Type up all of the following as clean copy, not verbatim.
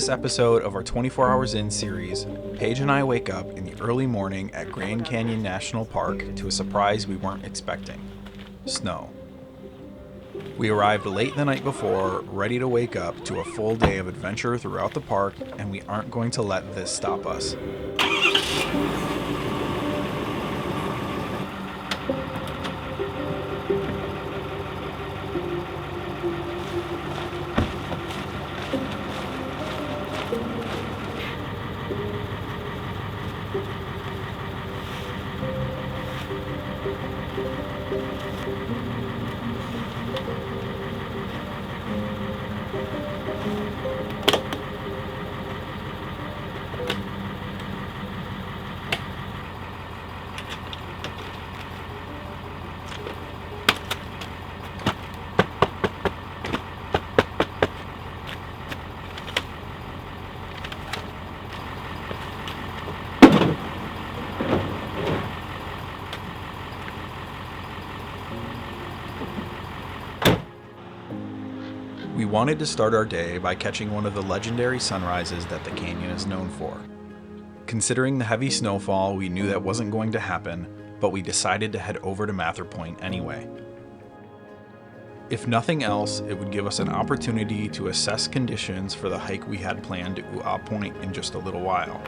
this episode of our 24 Hours In series, Paige and I wake up in the early morning at Grand Canyon National Park to a surprise we weren't expecting: snow. We arrived late the night before, ready to wake up to a full day of adventure throughout the park, and we aren't going to let this stop us. We wanted to start our day by catching one of the legendary sunrises that the canyon is known for. Considering the heavy snowfall, we knew that wasn't going to happen, but we decided to head over to Mather Point anyway. If nothing else, it would give us an opportunity to assess conditions for the hike we had planned to U'a Point in just a little while.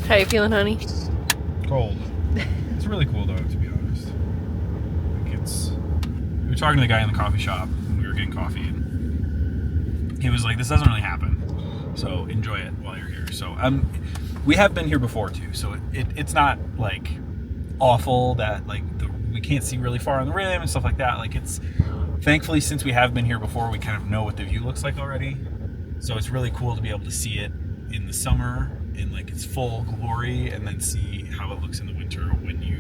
How you feeling, honey? Cold. It's really cool though, to be honest. We were talking to the guy in the coffee shop when we were getting coffee, and he was like, "This doesn't really happen, so enjoy it while you're here." So we have been here before too, so it's not like awful that we can't see really far on the rim and stuff like that. It's thankfully, since we have been here before, we kind of know what the view looks like already. So it's really cool to be able to see it in the summer in its full glory, and then see how it looks in the winter when you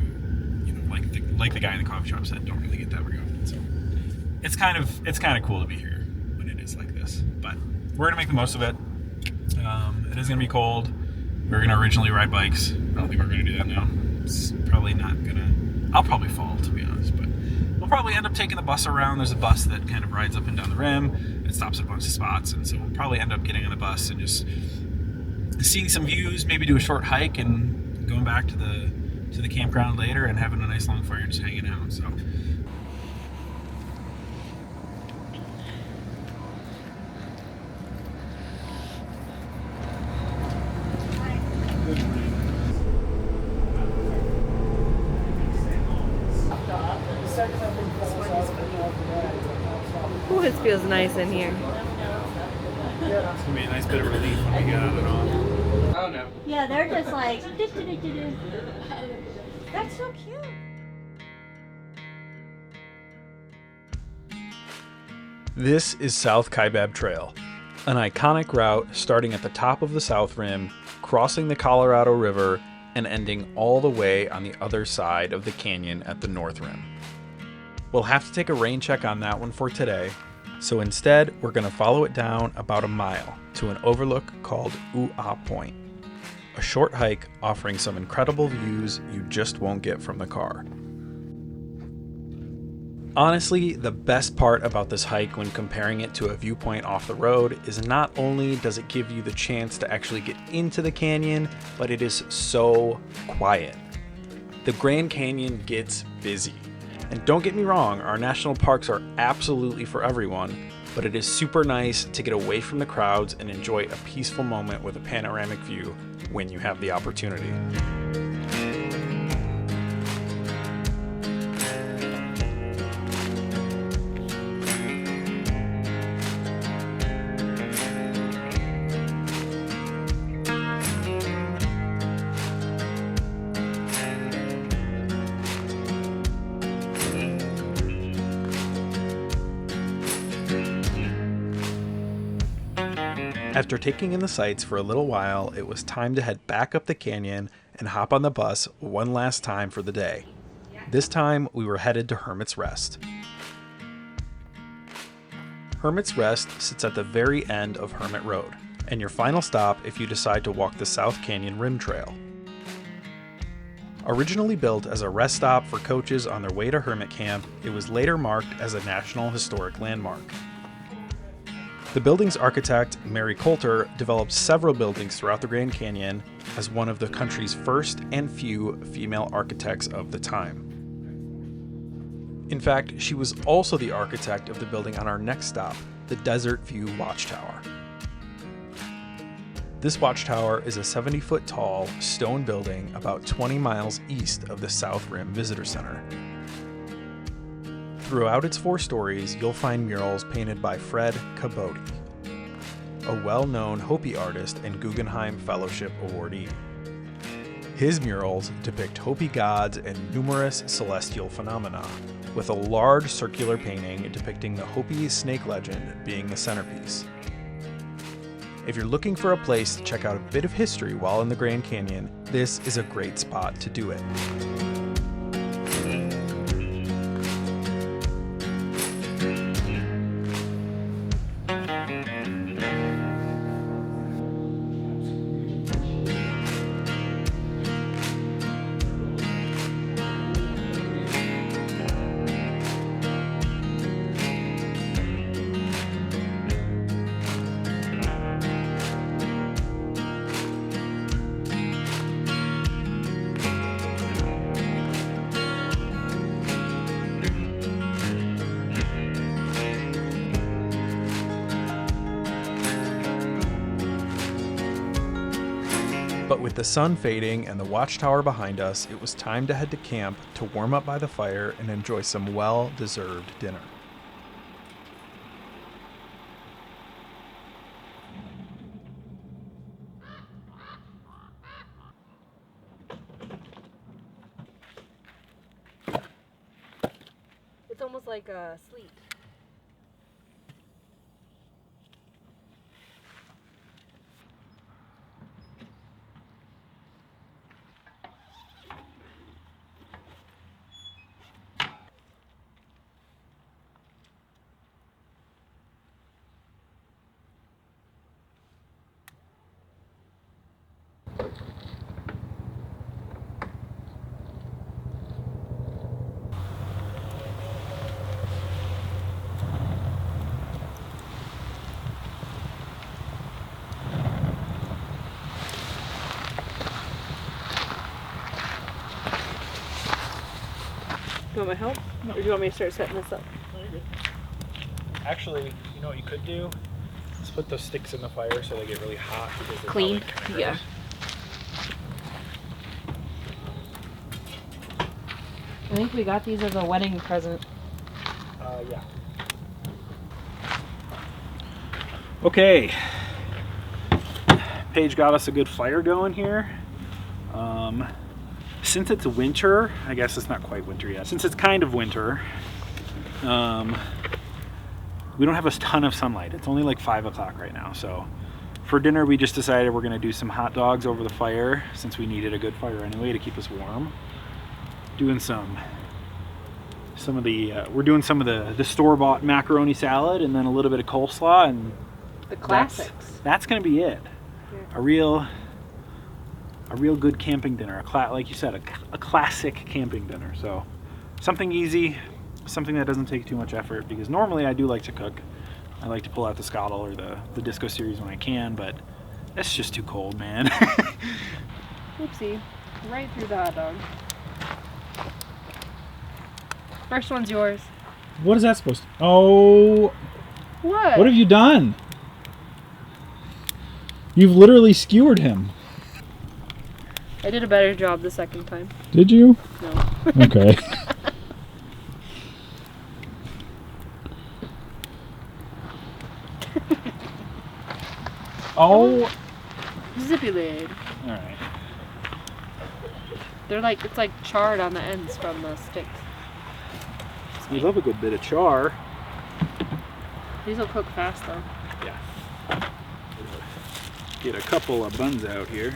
like the guy in the coffee shop said, don't really get that very often. So it's kind of cool to be here when it is like this. But we're gonna make the most of it. It is gonna be cold. We were gonna originally ride bikes. I don't think we're gonna do that now. It's probably not gonna. I'll probably fall, to be honest, but we'll probably end up taking the bus around. There's a bus that kind of rides up and down the rim. It stops at a bunch of spots, and so we'll probably end up getting on the bus and just seeing some views, maybe do a short hike, and going back to the campground later and having a nice long fire and just hanging out. So Ooh, it feels nice in here. it's gonna be a nice bit of relief when we get out of it all. Oh no. Yeah, they're just like, do-do-do-do-do. That's so cute. This is South Kaibab Trail, an iconic route starting at the top of the South Rim, crossing the Colorado River, and ending all the way on the other side of the canyon at the North Rim. We'll have to take a rain check on that one for today, so instead we're going to follow it down about a mile to an overlook called U'a Point, a short hike offering some incredible views you just won't get from the car. Honestly, the best part about this hike when comparing it to a viewpoint off the road is not only does it give you the chance to actually get into the canyon, but it is so quiet. The Grand Canyon gets busy. And don't get me wrong, our national parks are absolutely for everyone, but it is super nice to get away from the crowds and enjoy a peaceful moment with a panoramic view when you have the opportunity. After taking in the sights for a little while, it was time to head back up the canyon and hop on the bus one last time for the day. This time, we were headed to Hermits Rest. Hermits Rest sits at the very end of Hermit Road, and your final stop if you decide to walk the South Canyon Rim Trail. Originally built as a rest stop for coaches on their way to Hermit Camp, it was later marked as a National Historic Landmark. The building's architect, Mary Coulter, developed several buildings throughout the Grand Canyon as one of the country's first and few female architects of the time. In fact, she was also the architect of the building on our next stop, the Desert View Watchtower. This watchtower is a 70-foot tall stone building about 20 miles east of the South Rim Visitor Center. Throughout its 4 stories, you'll find murals painted by Fred Caibab, a well-known Hopi artist and Guggenheim Fellowship awardee. His murals depict Hopi gods and numerous celestial phenomena, with a large circular painting depicting the Hopi snake legend being the centerpiece. If you're looking for a place to check out a bit of history while in the Grand Canyon, this is a great spot to do it. But with the sun fading and the watchtower behind us, it was time to head to camp to warm up by the fire and enjoy some well-deserved dinner. It's almost like a sleep. You want my help? Or do you want me to start setting this up? No, you're good. Actually, you know what you could do? Just put those sticks in the fire so they get really hot. Because they're Clean? probably Yeah. I think we got these as a wedding present. Yeah. Okay. Paige got us a good fire going here. Since it's winter, I guess it's not quite winter yet. Since it's kind of winter, we don't have a ton of sunlight. It's only like 5 o'clock right now. So for dinner, we just decided we're gonna do some hot dogs over the fire since we needed a good fire anyway to keep us warm. Doing some of the, we're doing some of the store-bought macaroni salad and then a little bit of coleslaw, and The classics. that's gonna be it. Yeah. A real good camping dinner, like you said, a classic camping dinner. So something easy, something that doesn't take too much effort, because normally I do like to cook. I like to pull out the Scottle or the Disco series when I can, but it's just too cold, man. Oopsie. Right through the hot dog. First one's yours. What is that supposed to? Oh, What? what have you done? You've literally skewered him. I did a better job the second time. Did you? No. Okay. Oh. Zippy lid. All right. They're like, it's like charred on the ends from the sticks. We love a good bit of char. These will cook fast though. Yeah. Get a couple of buns out here.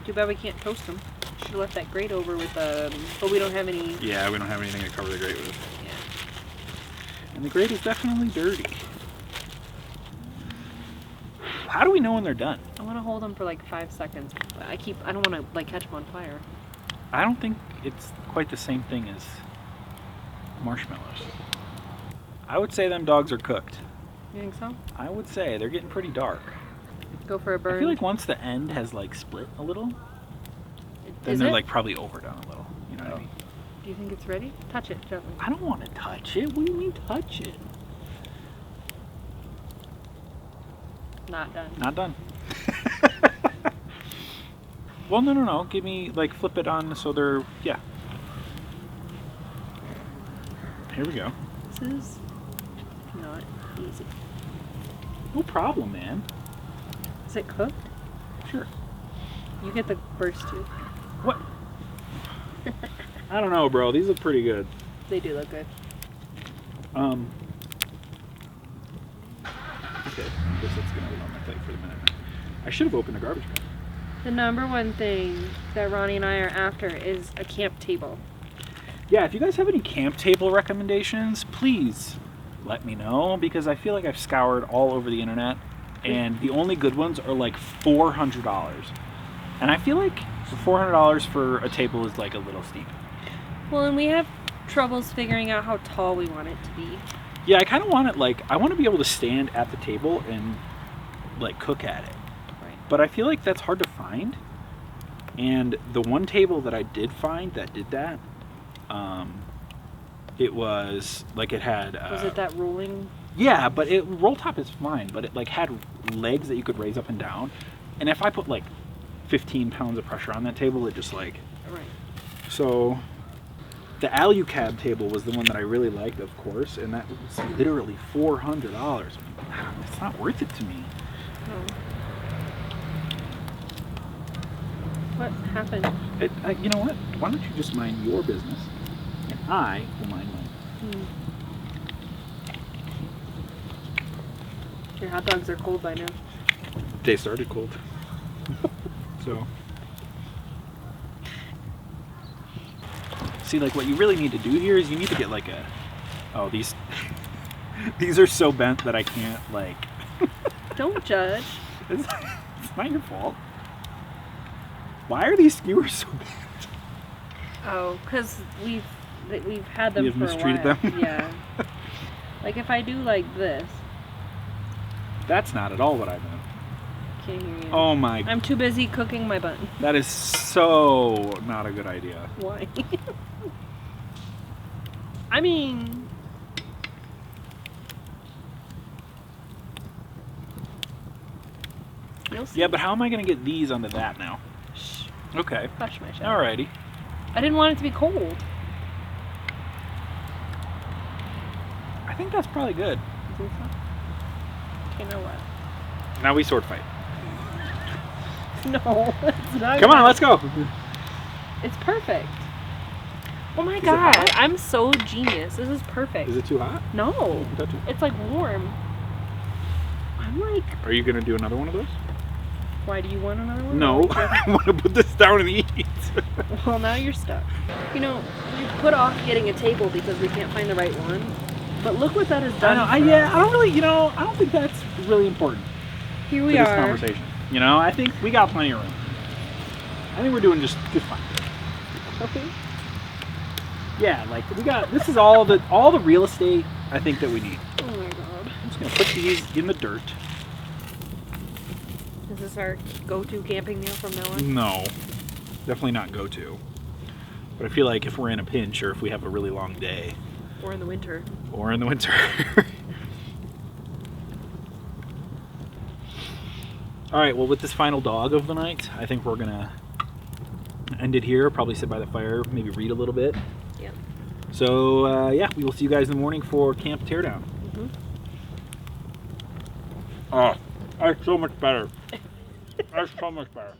Too bad we can't toast them. Should have left that grate over with but we don't have any. Yeah, we don't have anything to cover the grate with. Yeah. And the grate is definitely dirty. How do we know when they're done? I want to hold them for like 5 seconds. I don't want to like catch them on fire. I don't think it's quite the same thing as marshmallows. I would say them dogs are cooked. You think so? I would say they're getting pretty dark. Go for a burn. I feel like once the end has like split a little, then Is they're it? like probably overdone a little. You know what I mean? Do you think it's ready? Touch it gently. I don't want to touch it. What do you mean touch it? Not done. Not done. Well, no. Give me, like, flip it on so they're, yeah. Here we go. This is not easy. No problem, man. Is it cooked? Sure. You get the first two. What? I don't know, bro. These look pretty good. They do look good. Okay, I guess that's gonna be on my plate for the minute. I should have opened a garbage can. The number one thing that Ronnie and I are after is a camp table. Yeah, if you guys have any camp table recommendations, please let me know, because I feel like I've scoured all over the internet and the only good ones are like $400. And I feel like $400 for a table is like a little steep. Well, and we have troubles figuring out how tall we want it to be. Yeah, I kind of want it like, I want to be able to stand at the table and like cook at it. Right. But I feel like that's hard to find. And the one table that I did find that did that, it was like it had. Was it that rolling? Yeah, but roll top is fine, but it like had legs that you could raise up and down. And if I put like 15 pounds of pressure on that table, it just like. Right. So the Alucab table was the one that I really liked, of course, and that was literally $400. It's not worth it to me. Oh. What happened? You know what? Why don't you just mind your business, and I will mind mine. Your hot dogs are cold by now. They started cold. So. See, like what you really need to do here is you need to get like a. Oh, these. These are so bent that I can't like. Don't judge. It's not your fault. Why are these skewers so bent? Oh, because we've had them You've for a mistreated while. them? Yeah. Like if I do like this. That's not at all what I meant. Can't hear you. Oh my. I'm too busy cooking my bun. That is so not a good idea. Why? I mean. You'll see. Yeah, but how am I going to get these onto that now? Shh. Okay. Hush my shit. Alrighty. I didn't want it to be cold. I think that's probably good. You think so? Okay, now what? Now we sword fight. No, it's not. Come on, let's go. It's perfect. Oh my Is it god, hot? I'm so genius. This is perfect. Is it too hot? No, Touch it. it's like warm. I'm like, Are you going to do another one of those? why do you want another one? No. I want to put this down and eat. Well, now you're stuck. You know, we put off getting a table because we can't find the right one. But look what that has done. I don't really, I don't think that's really important Here for we this are. conversation. I think we got plenty of room. I think we're doing just fine. Okay. Yeah, like we got, this is all the real estate I think that we need. Oh my god. I'm just going to put these in the dirt. Is this our go-to camping meal from now on? No, definitely not go-to. But I feel like if we're in a pinch or if we have a really long day. Or in the winter. Or in the winter. All right, well, with this final dog of the night, I think we're going to end it here. Probably sit by the fire, maybe read a little bit. Yep. So, yeah, we will see you guys in the morning for Camp Teardown. Mm-hmm. Oh, that's so much better. That's so much better.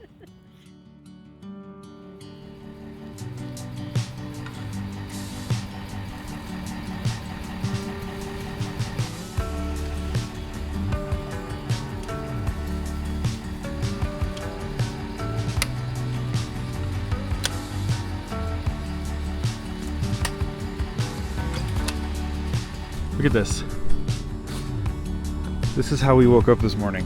Look at this. This is how we woke up this morning.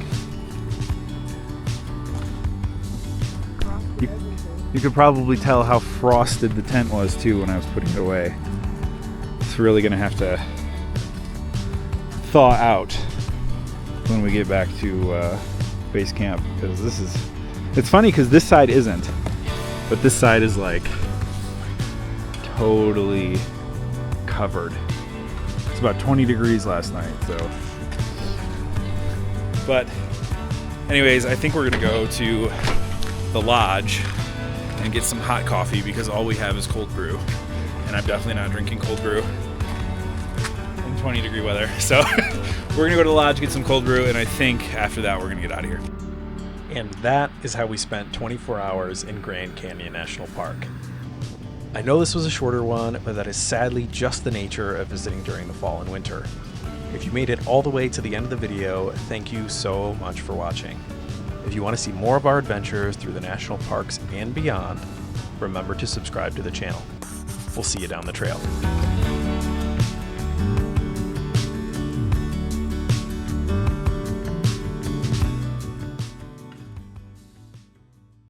You could probably tell how frosted the tent was too when I was putting it away. It's really gonna have to thaw out when we get back to base camp, because it's funny because this side isn't, but this side is like totally covered. It's about 20 degrees last night, so. But anyways, I think we're gonna go to the lodge and get some hot coffee because all we have is cold brew, and I'm definitely not drinking cold brew in 20-degree weather. So we're gonna go to the lodge, get some cold brew, and I think after that we're gonna get out of here. And that is how we spent 24 hours in Grand Canyon National Park. I know this was a shorter one, but that is sadly just the nature of visiting during the fall and winter. If you made it all the way to the end of the video, thank you so much for watching. If you want to see more of our adventures through the national parks and beyond, remember to subscribe to the channel. We'll see you down the trail.